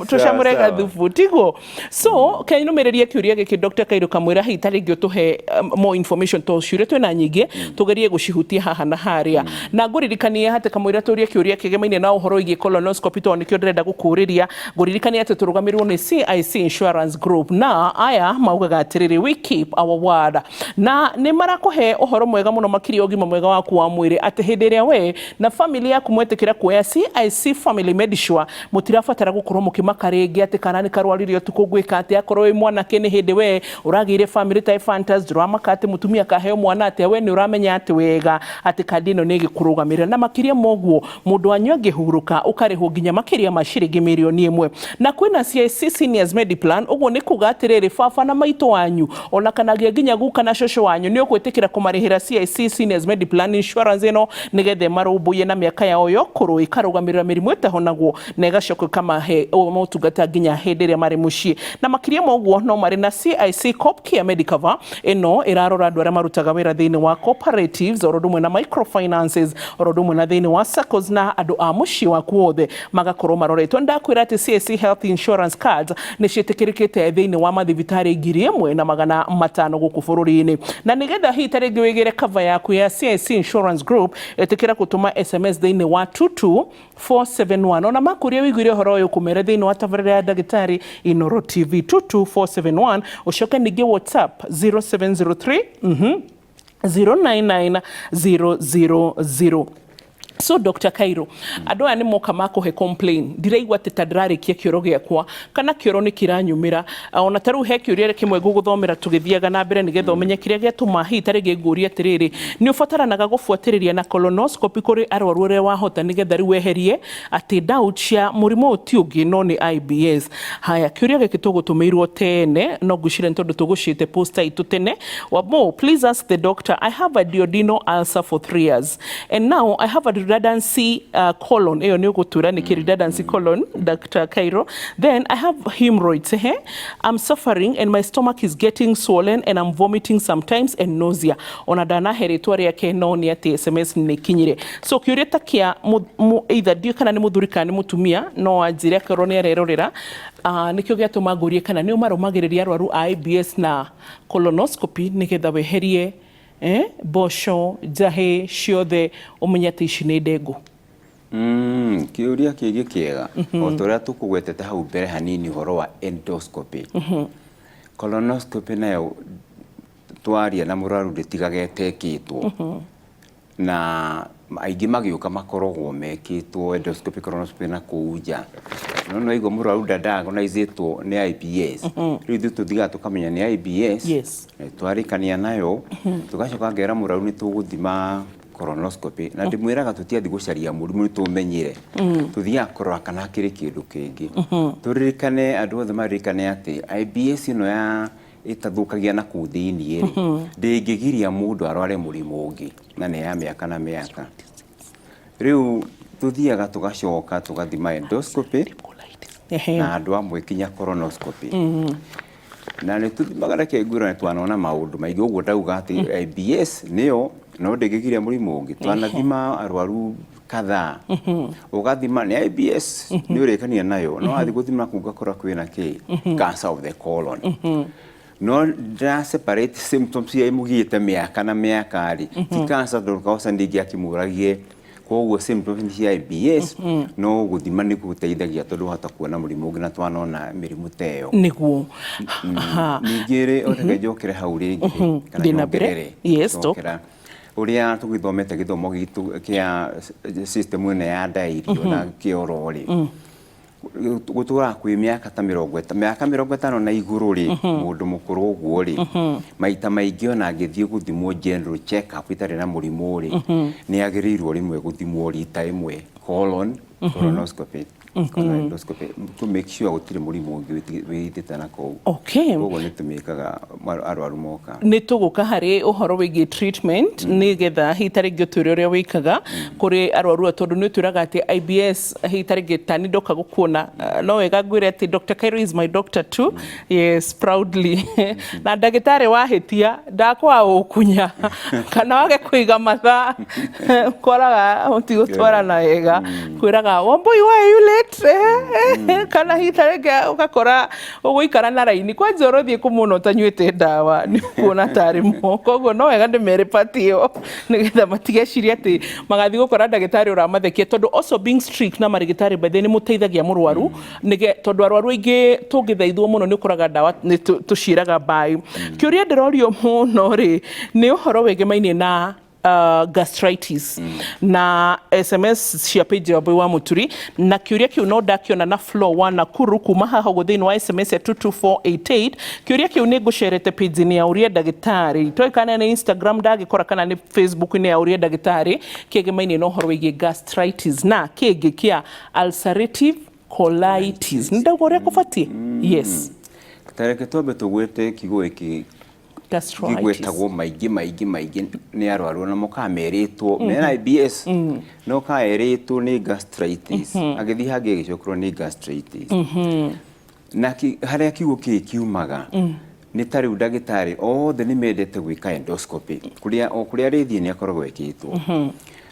tucamurega thubu tigo so kenumiririe kiuria giki Dr. Kairũ kamwira hitari ngio tuhe more information to ciuria twina nyingi tugerie gucihutia haha na haria na nguririkanie hate kamwira turia kiuria kigemaine na uhoro igi colonoscopy to nikio ndirenda gukuriria nguririkanie ati turugamirwo ni CIC Insurance Group na aya maugaga atiriri we keep our word na ni marakuhe uhoro mwega muno makiria ugima mwega waku wa mwiri ati hindi ria we na family yaku mwetekera kuoya CIC Family Medisure mutirabatara gukorwo mukimaka ringi ati kana ni karwaririo tukugwika ati akorwo wi mwana kene hindi we uragire family type fantasy duramaka ati mutumia kaheo mwana ati we ni uramenya ati wega ati kadino ni gikurugamirira na makiria moguo mundu anyu angihuruka ukarihwo nginya makiria mashiringi milioni 1 na kwina CIC Seniors Mediplan uguo ni kuga atiriri baba na maito wanyu ona kanagia nginya guka na shosho wanyu ni ukwetekera kumarihira CIC Seniors Mediplan insurance ino nigethe marumbuye na miaka yao yokuru ikarugamirira mirimu itahonagwo na igacoka kamahe motungata nginya hindi ria mari mucii na makiria moguo no mari na CIC Cop Care Medicover ino irarora andu aria marutaga wira thiini wa cooperatives orodumwe na microfinances orodumwe na thiini wa SACCOs na andu a mucii waku wothe magakorwo maroretwo ndakwira ati CIC Health Insurance Cards ni cietikirikite thiini wa mathibitari 1,500 guku bururi-ini na nigetha hitari ngi wigire cover yaku ya CIC Insurance Group etikira gutuma SMS thiini wa 22471 ona makuria wiguire horo uyu kumere thiini wa tabarira ya ndagitari Inoro TV 22471 ucoke ningi WhatsApp 0703 099000. So Dr. Kairũ andu aya ni moka makuhe complain ndiraigua ati ta ndirarikia kioro giakwa kana kioro ni kiranyumira ona taru he kiuria kimwe guguthomera tugithiaga na mbere nigetha umenye kiria giatuma hitari ginguria atiriri ni ubataranaga gufuatiriria na colonoscopy kuri arwaru aria wahota nigetha riu weherie ati doubt cia murimu utiungi no ni IBS haya kiuria giki tugutumirwo tene no ngucire ntondu tugucite poster itu tene wamo please ask the doctor I have a duodenal ulcer for 3 years and now I have a redundancy colon eyo ni ugutura ni redundancy colon Dr. Kairũ then I have hemorrhoids I'm suffering and my stomach is getting swollen and I'm vomiting sometimes and nausea ona dana heritwa riake no ni ati SMS ni kinyire so kiuria takia either dio kana ni muthuri kana ni mutumia no anjire akorwo ni arerorera nikio giatuma ngurie kana ni umarumagiriria arwaru IBS na colonoscopy nigetha weherie bosho jahe ciothe umenya ati ici ni ndengu kiuria kingi kiega o toria tukugwetete hau mbere hanini horo wa endoscopy colonoscopy nayo twaria na muraru nditigagete ekitwo na aingi magiuka makorogwo mekitwo endoscopy colonoscopy na kuuja no igo muraru ndadagonizitwo ni IBS riu tuthiga tukamenya ni IBS twarikania nayo tugacoka ngera muraru ni tuguthima colonoscopy na ndimwiraga tutiathi gucaria murimu ni tumenyire tuthia korora kana kiri kindu kingi turirikane andu othe maririkane ati IBS ino ya itathukagia na kuu thiini ndingigiria mundu arware murimu ungi na ne ya miaka na miaka riu tuthiaga tugacoka tugathima endoscopy na andu amwe kinya colonoscopy na ni tuthimaga reke ngura ni twanona maundu maingi uguo ndauga ati IBS niyo no ndĩngĩgiria mũrimũ ũngĩ twanathima arwaru kadhaa ugathima ni IBS ni urekania nayo no athi guthima kugakora kwina ki cancer of the colon no da separate symptoms ya imugiite miaka na miaka ari ti cancer ndũkausa ndingĩakimuragie koguo symptoms ya IBS no guthima ni guteithagia tondu hota kuona mũrimũ ũngĩ na twanona mĩrimũ teyo niguo ningĩrĩ oteke njokere hau rĩngĩ kana nyongerere yes to uria tugithomete githomo gitu kia system ene ya ndairio na kiorori gutura kwi miaka ta 50 na iguru ri mundu mukuru uguo ri maita maingi ona ngithie guthimwo general check up itari na murimu ri ni agirirwo rimwe guthimwo rita imwe colon colonoscopy endoscopy to make sure gutire murimu ungi withite na kou koguo ni tumikaga arwaru moka ni tuguka hari uhoro wigi treatment ni getha hitari gituri uria wikaga kuri arwaru tondu ni turaga ati IBS hitari gitani ndoka gukuona no wega ngwire ati Dr. Cairo is my doctor too yes proudly na ndagitari wahitia ndakwa ukunya kana wage kuiga matha koraga utigutwara na wega kwiraga wamboi why you late kana hitari ugakora uguikara na raini kwa njoro thie kumuno tanywete ndawa ni kuona tarimo koguo no wega ndimere patio nigetha matigeciria ati magathi gukora ndagitari uramathekia tondu also being strict na marigitari by the ni muteithagia murwaru nige tondu arwaru aingi tungithaithwo muno ni ukuraga ndawa ni tuciraga bai kiuria ndirorio muno ri ni uhoro wegemaine na gastritis na SMS cia page ya Boy wa Muturi na kiuria kiu no ndakiona na floor 1 na kuru kuma haha guthini wa SMS ya 22488 kiuria kiu ni ngusherete page ni ya uria ndagitari toikana na Instagram ndagikora kana ni Facebook ni ya uria ndagitari kigemaine no horo wigi gastritis na kigi kia ulcerative colitis ndagore kufatie yes tareke tobe tugwete kigo iki gigwetagwo maingĩ ni arwaru na mukameritwo mena IBS no kaeritwo ni gastritis agithi hangi gicokorwo ni gastritis na haria kiugo kiumaga ni tari ndagitari othe ni mendete gwika endoscopy kuria rithie ni akoragwo ekitwo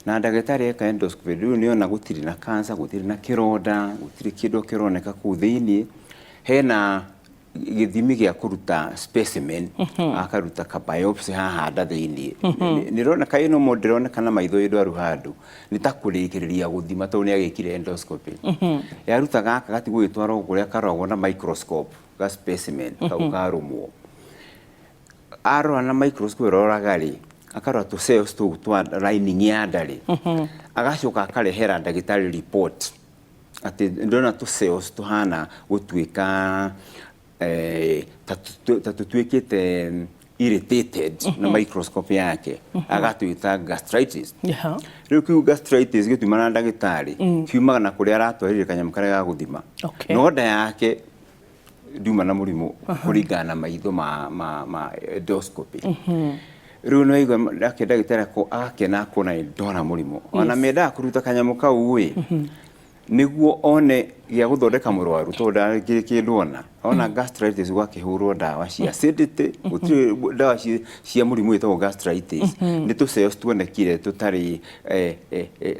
na ndagitari eka endoscopy riu ni ona gutiri na cancer gutiri na kironda gutiri kindu kironeka ku thiini hena githimi gia kuruta specimen akaruta ka biopsy haha ndathiini nirona kaino modrone kana maitho idwaru handu nitakurikiria guthima to ni agikire endoscopy yaruta gaka gati gwitwaro guria karogwo na microscope ga specimen kau karumwo aro na microscope roragari akarwa tu cells tu lining ya ndari agacoka akarehera ndagitari report ati ndona tu cells tuhana gutwika tatutuikite irritated na microscope yake agatuita gastritis riu kiu gastritis gitumana ndagitari kiumaga na kuria aratwarire kanyamu karia ga guthima no nda yake nduma na murimu kuringana na maitho ma endoscopy riu no igwa ndagitari ko akena kona ndona murimu ona menda kuruta kanyamu kau wi niguo one gia guthondeka murwaru to ndagikindona ona gastritis gwakihurwo ndawa cia acidity gutiri ndawa cia murimu ito gastritis ni tu cells tuonekire tutari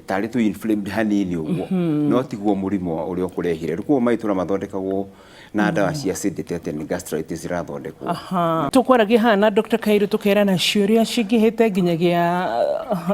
tari tu inflamed hanini uguo no tiguo murimu uri ukurehire ruko maitura mathondekagwo na ndawa cia acidity ati ni gastritis irathondekwo tukwaragia hana Dr. Cairo tukera na ciuria cingihite nginyagia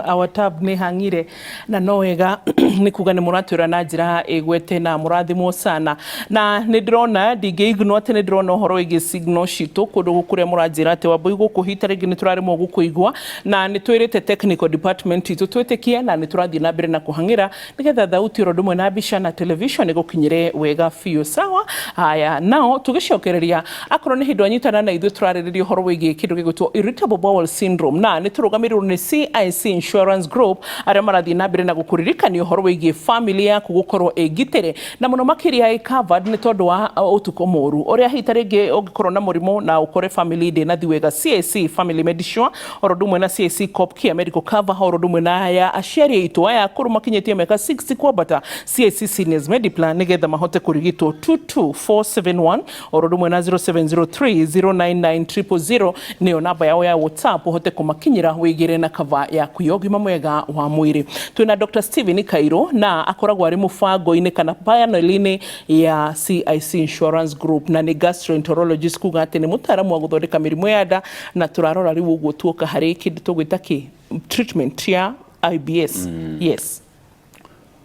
our tab ni hangire na no wega ni kuga ni muratura na njira igwete na murathimwo sana na ni ndrona ndingeignore ati ni ndrona uhoro wigi signal citu kundu gukuria muranjira ati Wambui guku hita ringi ni turarimo gukuigwa na ni twirite technical department itu twitikie na ni turathie na mbere na kuhangira nigetha thauti rodumwe na mbica na television igukinyire wega fiu sawa haya nao tugicokereria akorwo ni hindu anyitana na ithu turaririria uhoro wigi kindu gigutwo irritable bowel syndrome na ni turugamirirwo ni CIC Insurance Group aria marathie na mbere na gukuririkania uhoro wigi family yaku gukorwo egitere na muno makiria covered ni tondu wa utuko moru uria hita ringi ungikorwo na murimu na ukore family ndi na thiwega CIC Family Medisure orodumwe na CIC Cop Care Medical Cover orodumwe na ya aciari itu aya kuru makinyetie miaka 60 kwambata CIC Seniors Mediplan nigetha mahote kurigitwo 2247 071 oro rumwe na 0703099000 niyo namba yao ya WhatsApp uhote kumakinyira wigire na kava ya kuyogima mwega wa mwiri. Tuna Dr. Steven Kairo na akoragwo ari mubango-ini kana panel-ini ya CIC Insurance Group na ni gastroenterologist kuga ati ni mutaramu wa guthondeka mirimu ya nda na turarora riu uguo tuoka hari kindu tugwita ki treatment ya IBS. Yes.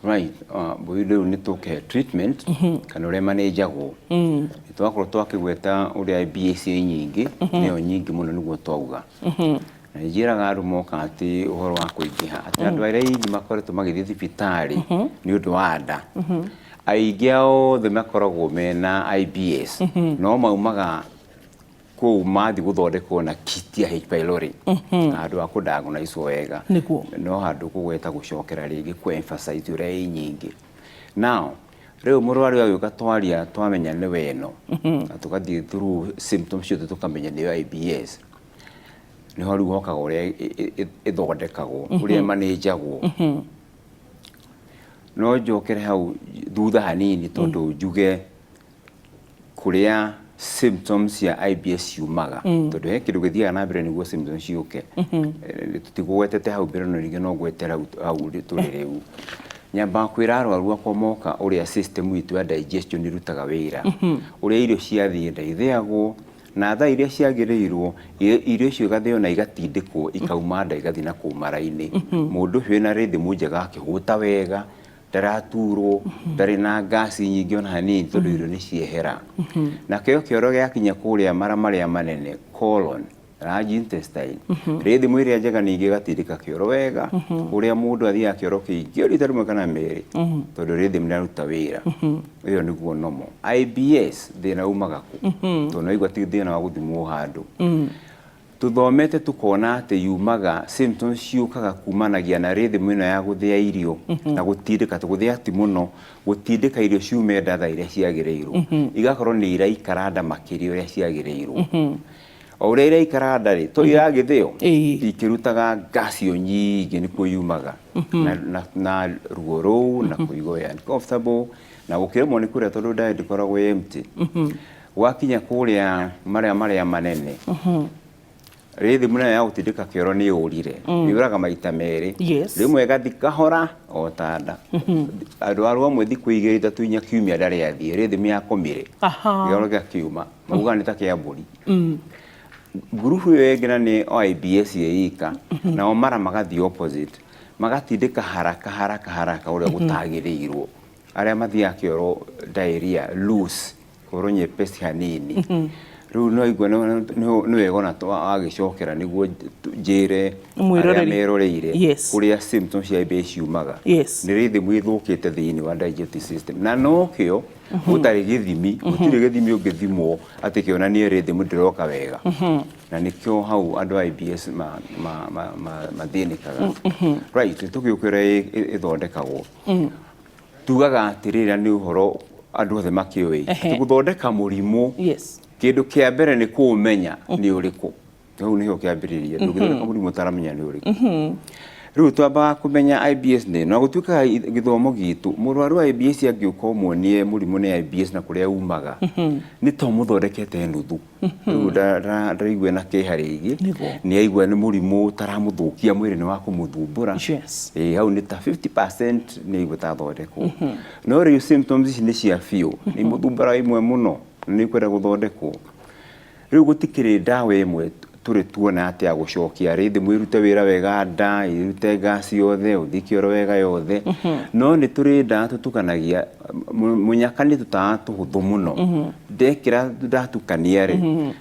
Right. Riu ni tuke treatment kana ure managagwo twakorwo twakigweta uri IBS nyingi niyo nyingi muno niguo twauga na njiraga andu moka ati uhoro wa kuingiha ati andu aria ingi makoretwo magithii thibitari ni undu wa nda aingi othe makoragwo mena IBS no maumaga kuu mathi guthondekwo na kit ya H pylori andu akudiagonize wega no handu kugweta gucokera ringi ku emphasize uria nyingi. Now riu murwaru ayo gatwaria twamenya ni weno tukathii through symptoms ciothe tukamenya ni IBS niho riu hokaga uria ithondekagwo uria managagwo no njokere hau thutha hanini tondu njuge kuria symptoms ya IBS yumaga tondu he kindu githiaga na mbere niguo symptoms ciuke tutigwetete hau mbere no ringi no gwetera hau turi riu nyamba kwira arwaru akomoka uria system itu ya digestion irutaga wira uria irio ciathie ndaithiagwo na tha iria ciagirirwo irio icio gathio na igatindikwo ikauma nda igathi na kumara-ini mundu wina rhythm njega akihuta wega ndaraturwo ndari na gasi nyingi ona hanini tondu irio ni ciehera na kio kioro giakinya kuria mara maria manene colon large intestine rhythm iria njega ningi gatindika kioro wega uria mundu athia kioro kiingi rita rimwe kana meri tondu rhythm ndaruta wira iyo niguo nomo. IBS thina umaga ku tondu naigua ti thina wa guthimwo handu tuthomete tukona ati yumaga symptoms ciukaga kumanagia na rhythm ino ya guthia irio na gutindika tuguthia ti muno gutindika irio ciume nda tha iria ciagirirwo igakorwo ni iraikara nda makiria uria ciagirirwo uria iraikara nda ri to iragithio ikirutaga gasi nyingi nikuo yumaga na ruo ruu na kuigua uncomfortable na gukiremwo ni kuria tondu nda ndikoragwo empty wakinya kuria maria manene rhythm ino ya gutindika kioro ni urire yuraga maita meri rimwe gathi kahora o tada andu amwe thiku igiri itatu inya kiumia ndari athie rhythm ya komire kioro gia kiuma mauga ni ta kia mburi grupu yo egena ni IBS yeika na omara magathi opposite magatindika haraka uria gutagirirwo aria mathia kioro diarrhea loose koro nyepesi hanini riu no igwa no wega na to agicokera niguo njire aria meroreire kuria symptoms ya IBS yumaga ni rhythm ithukite thiini wa digestive system na no kio utari githimi utire githimi ungithimwo ati kiona ni rhythm ndiroka wega na nikio hau andu IBS mathinikaga right tugiukwira ithondekagwo tugaga atirira ni uhoro andu othe makioi tuguthondeka murimu kindu kia mbere ni kuumenya ni uriku riu niho kiambiriria ndugithondeka murimu taramenya ni uriku riu twamba kumenya IBS ni no gutuika githomo gitu murwaru IBS angiuka umuonie murimu ni IBS na kuria umaga ni to muthondekete nuthu riu ndaigwe na kiharigi ni aigwa ni murimu taramuthukia mwiri ni wa kumuthumbura hau ni ta 50% ni igutathondekwo no riu symptoms ni cia fiu ni muthumbura imwe muno ni kwenda guthondekwo riu gutikiri ndawa imwe turi tuona ati agucokia rhythm irute wira wega nda irute gasi yothe uthikioro wega yothe no ni turi nda tutukanagia munyakani tutatu huthu muno ndekira ndatukania ri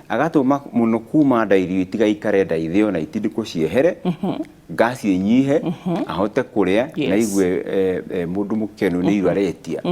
agatuma muno kuma nda irio itigaikare nda ithio na itindiko ciehere gasi nyihe ahote kuria na igwe mundu mukenu ni iretia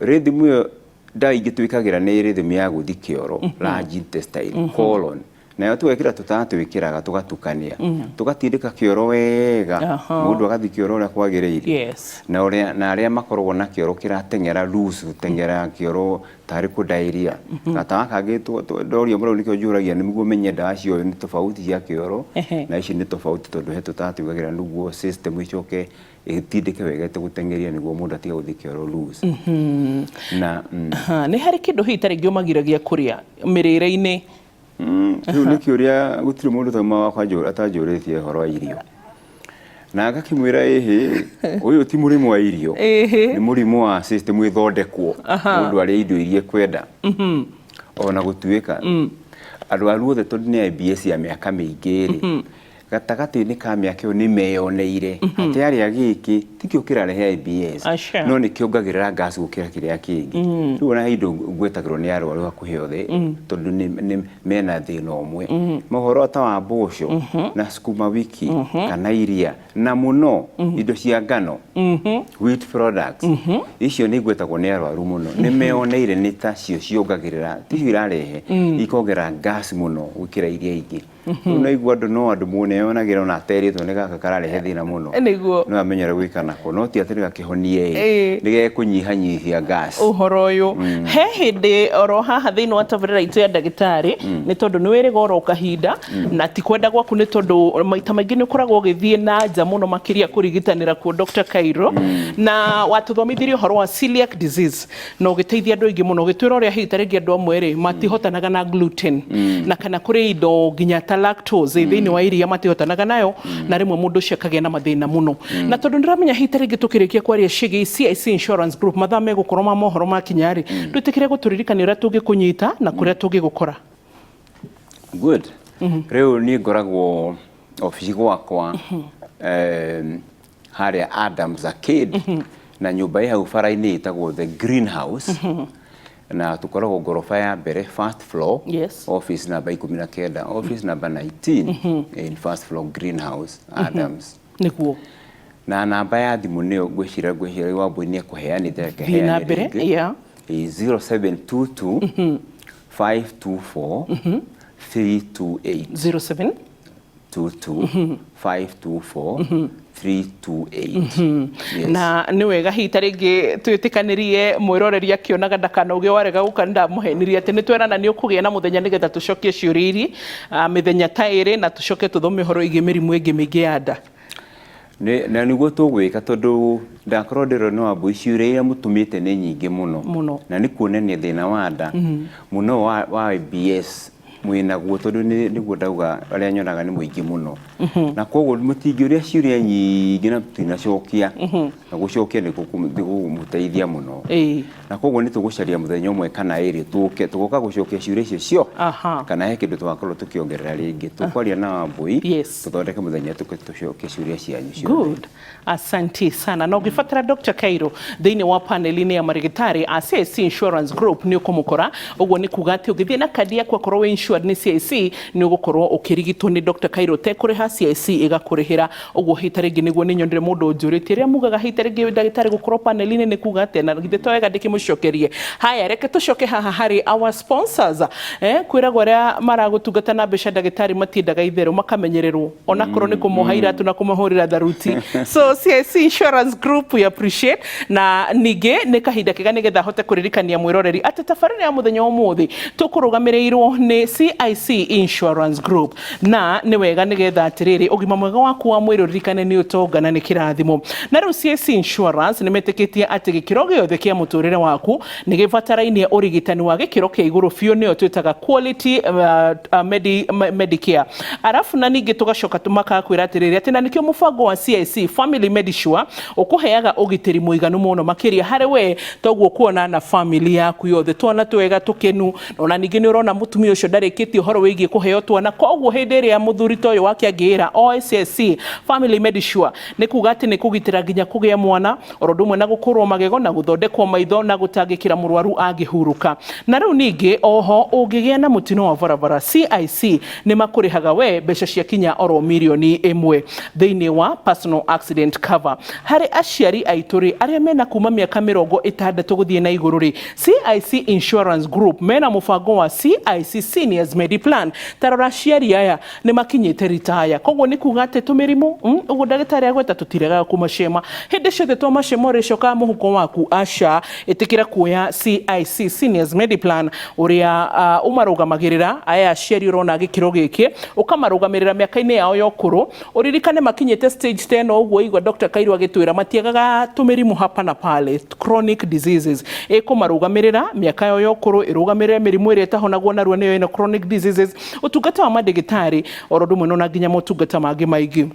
rhythm yo nda ingitwikagira ni rhythm ya guthi kioro large intestine colon nayo twekira twikiraga tugatukania tugatindika kioro wega mundu agathi kioro ria kwagiriire na aria makoragwo na kioro kiratengera loose tengera kioro tari kudairia gatawa kangĩ ndoria mũrau nĩkĩo njũragia nĩguo menye ndawa cio nĩ tofauti cia kĩoro na ici nĩ tofauti tondũ he tũtatugagĩra nĩguo system icoke ĩtindĩke wega ĩtegũtengeria nĩguo mũndũ atiga gũthiĩ kĩoro loose na nĩ harĩ kĩndũ hihi tarĩngĩ ũmagiragia kũrĩa mĩrĩre-inĩ rĩu nĩ kĩũria gũtirĩ mũndũ tauma wakwa atanjũrĩtie ũhoro wa irio na ngakĩmwĩra ũyũ ti mũrimũ wa irio nĩ mũrimũ wa system ĩthondekwo mũndũ arĩa indo iria kwenda ona gũtuĩka arwaru othe tondũ nĩ IBS ya mĩaka mĩingĩ gatagatĩ-inĩ ka mĩaka ĩyo nĩ meyoneire atĩ arĩa gĩkĩ tikĩo kĩrarehe IBS no nĩ kĩongagĩrĩra gas gũkĩra kĩrĩa kĩngĩ rĩu ona indo ngwĩtagĩrwo nĩ arwaru hakuhĩ othe tondũ nĩ mena thĩna ũmwe mohoro ta wa mboco na sukuma wiki kana iria na mũno indo cia ngano wheat products icio nĩ ngwĩtagwo nĩ arwaru mũno nĩ meyoneire nĩ ta cio ciongagĩrĩra ticio irarehe ikongerera gas mũno gũkĩra iria ingĩ no igua andũ muone yonagĩra ona ateritwo nĩ gaka kararehe thĩna mũno no amenyere gwĩka nako no ti atĩ gakĩhonie nĩ gekũnyihanyihia gas ũhoro ũyũ he hĩndĩ oro haha thĩinĩ wa tabarĩra itũ ya ndagĩtarĩ nĩ tondũ nĩ wĩrĩga oro kahinda na ti kwenda gwaku nĩ tondũ maita maingĩ nĩ ũkoragwo ũgĩthiĩ na nja mũno makĩria kũrigitanĩra kuo Dr. Kairũ na watũthomithirie ũhoro wa celiac disease na ũgĩteithia andũ aingĩ mũno ũgĩtwĩra ũrĩa hihi tarĩngĩ andũ amwe rĩ matihotanaga na gluten na kana kũrĩ indo nginya ta lactose thĩinĩ wa iria matihotanaga nayo na rĩmwe mũndũ ũcio akagĩa na mathĩna mũno na tondũ ndĩramenya hihi tarĩngĩ tũkĩrĩkia kwaria ciĩgiĩ CIC Insurance Group mathaa megũkorwo ma mohoro ma kinya rĩ twĩtĩkĩre gũtũririkania ũrĩa tũngĩkũnyita na kũrĩa tũngĩgũkora. Good. Rĩu niĩ ngoragwo ofici gwakwa harĩa Adams Arcade na nyũmba ĩ hau bara-inĩ ĩtagwo the Greenhouse na tukoragwo ngorofa ya mbere first floor office number 19 office number 19 in first floor Greenhouse Adams nĩguo na namba ya thimũ nĩyo ngwĩciria Wambui nĩ ekũheanĩte na mbere 0722 524 328 0722 524 328 na nĩ wega hihi tarĩngĩ twĩtĩkanĩrie mwĩroreria akĩonaga ndakanauge warega gũka ndamũhenirie atĩ nĩ twerana nĩ ũkũgĩa na mũthenya nĩgetha tũcokie ciũria iri mĩthenya ta ĩrĩ na tũcoke tũthome ũhoro ĩgiĩ mĩrimũ ĩngĩ mĩingĩ ya nda na nĩguo tũgwĩka tondũ ndakorwo ndĩrwo nĩ Wambui ciũria iria mũtũmĩte nĩ nyingĩ mũno na nĩ kuonania thĩna wa nda mũno wa IBS mwĩnaguo tondũ nĩguo ndauga arĩa nyonaga nĩ mũingĩ mũno na koguo mũtingĩũria ciũria nyingĩ na tũtinacokia na gũcokia nĩ gũkũmũteithia mũno na koguo nĩ tũgũcaria mũthenya ũmwe kana ĩrĩ tũgoka gũcokia ciũria icio cio kana he kĩndũ twakorwo tũkĩongerera rĩngĩ tũkwaria na Wambui tũthondeke mũthenya tũcokie ciũria cianyu ciothe. Asante sana na ũngĩbatara Dr. Kairũ thĩinĩ wa panel-inĩ ya marĩgĩtarĩ a CIC Insurance Group nĩ ũkũmũkora ũguo nĩ kuga atĩ ũgĩthiĩ na kandi yaku akorwo insured nĩ CIC nĩ ũgũkorwo ũkĩrigitwo nĩ Dr. Kairũ tekũrĩha CIC ĩgakũrĩhĩra ũguo hihi tarĩngĩ nĩguo nĩ nyonire mũndũ njũrĩtie rĩrĩa mugaga hihi tarĩngĩ ndagĩtarĩ gũkorwo panel-inĩ nĩ kuga atĩ na githĩ to wega ndĩkĩmũcokerie haya reke tũcoke haha harĩ our sponsors kwĩragwo arĩa maragũtungata na mbeca ndagĩtarĩ matiendaga itherũ makamenyererwo onakorwo nĩ kũmoha iratũ na kũmahũrĩra tharuti so CIC Insurance Group we appreciate na ningĩ nĩ kahinda kega nĩgetha hote kũririkania mwĩroreri atĩ tabarĩra ya mũthenya ũmũthĩ tũkũrũgamĩrĩirwo nĩ CIC Insurance Group na nĩ wega nĩgetha atĩrĩrĩ ũgima mwega waku wa mwĩrĩ ũririkane nĩ ũtonga na nĩ kĩrathimo na rĩu CIC Insurance nĩ metĩkĩtie atĩ gĩkĩro gĩothe kĩa mũtũrĩre waku nĩ gĩbatarainie ũrigitani wa gĩkĩro kĩa igũrũ biũ nĩyo twĩtaga quality Medicare arafu na ningĩ tũgacoka tũmakakwĩra atĩrĩrĩ atĩ na nĩkĩo mũbango wa CIC Family Medisure ũkũheaga ũgitĩri mũiganu mũno makĩria harĩ we toguo kuona na family yaku yothe twana twega tũkenu ona ningĩ nĩ ũrona mũtumia ũcio ndarĩkĩtie ũhoro wĩgiĩ kũheo twana koguo hĩndĩ ĩrĩa mũthuri ta ũyũ wake angĩĩra CIC Family Medisure nĩ kuga atĩ nĩ kũgitĩra nginya kũgĩa mwana oro ndũmwe na gũkũrwo magego na gũthondekwo maitho na gũtangĩkĩra mũrwaru angĩhurũka na rĩu ningĩ oho ũngĩgĩa na mũtino wa barabara CIC nĩ makũrĩhaga we mbeca cia kinya oro mirioni ĩmwe thĩinĩ wa personal accident cover harĩ aciari aitũ rĩ arĩa mena kuma mĩaka 60 gũthiĩ na igũrũ rĩ CIC Insurance Group mena mũbango wa CIC Senior Seniors Mediplan tarora ciari aya nĩ makinyĩte ritaya koguo nĩ kuga atĩ tũmĩrimũ ũguo ndagĩtarĩ agweta tũtirega kũmacema hĩndĩ ciothe twamacema ũrĩcoka mũhuko waku aca ĩtĩkĩra kuoya CIC Seniors Mediplan ũrĩa ũmarũgamagĩrĩra aya aciari ũrona gĩkĩro gĩkĩ ũkamarũgamĩrĩra mĩaka-inĩ yao ya ũkũrũ ũririkane makinyĩte stage 10 ũguo igua Dr. Kairu agĩtwĩra matiagaga tũmĩrimũ hapa na pale chronic diseases ĩkũmarũgamĩrĩra mĩaka yao ya ũkũrũ ĩrũgamĩrĩre mĩrimũ ĩrĩa ĩtahonagwo narua nĩyo ĩno chronic diseases ũtungata wa mandagĩtarĩ oro ũndũ ũmwe na nginya motungata mangĩ maingĩ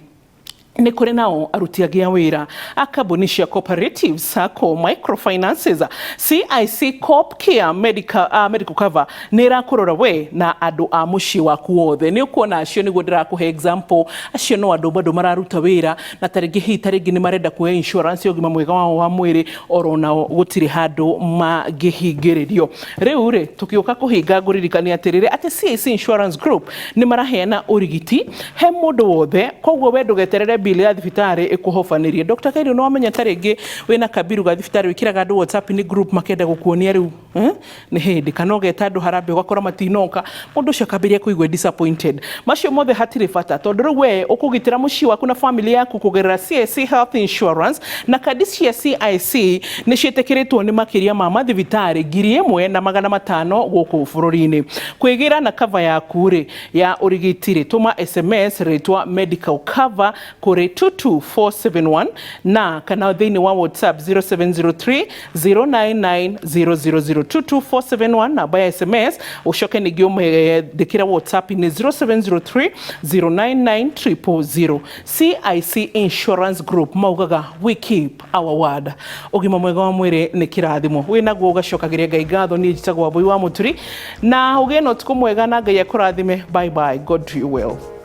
nĩ kũrĩ nao aruti angĩ a wĩra a kambuni cia cooperatives sacco microfinances CIC Corp Care medical cover nĩ ĩrakũrora we na andũ a mũciĩ waku wothe nĩ ũkuona acio nĩguo ndĩrakũhe example acio no andũ bado mararuta wĩra na tarĩngĩ nĩ marenda kuoya insurance ya ũgima mwega wao wa mwĩrĩ oro nao gũtirĩ handũ mangĩhingĩrĩrio rĩu rĩ tũkĩũka kũhinga ngũririkania atĩrĩrĩ atĩ CIC Insurance Group nĩ maraheana ũrigiti he mũndũ wothe koguo we ndũgeterere bili ya thibitarĩ ĩkũhobanĩrie Dr. Kairu no wamenya tarĩngĩ wĩna kabiru ga thibitarĩ wĩkĩraga andũ WhatsApp ni group makenda gũkuonia rĩu nĩ hĩndĩ kana ũgeta andũ harambĩ ũgakora matinoka mũndũ ũcio akambĩrĩria kũigua disappointed macio mothe hatirĩ bata tondũ rĩu we ũkũgitĩra mũciĩ waku na family yaku kũgerera CIC Health Insurance na kandi cia CIC nĩ ciĩtĩkĩrĩtwo nĩ makĩria ma mathibitarĩ 1,500 gũkũ bũrũri-inĩ kwĩgĩra na cover yaku rĩ ya ũrigiti tũma SMS rĩtwa medical cover kũrĩ 22471 na kana thĩinĩ wa WhatsApp 0703 099 000 22471 namba ya SMS ũcoke ningĩ ũmwandĩkĩra WhatsApp ni 0703 099 000 CIC Insurance Group maugaga we keep our word ũgima mwega wa mwĩrĩ nĩ kĩrathimo wĩnaguo ũgacokagĩria Ngai ngatho niĩ njĩtagwo Wambui wa Mũturi na ũgĩe na ũtukũ mwega na Ngai akũrathime bye bye God do you well.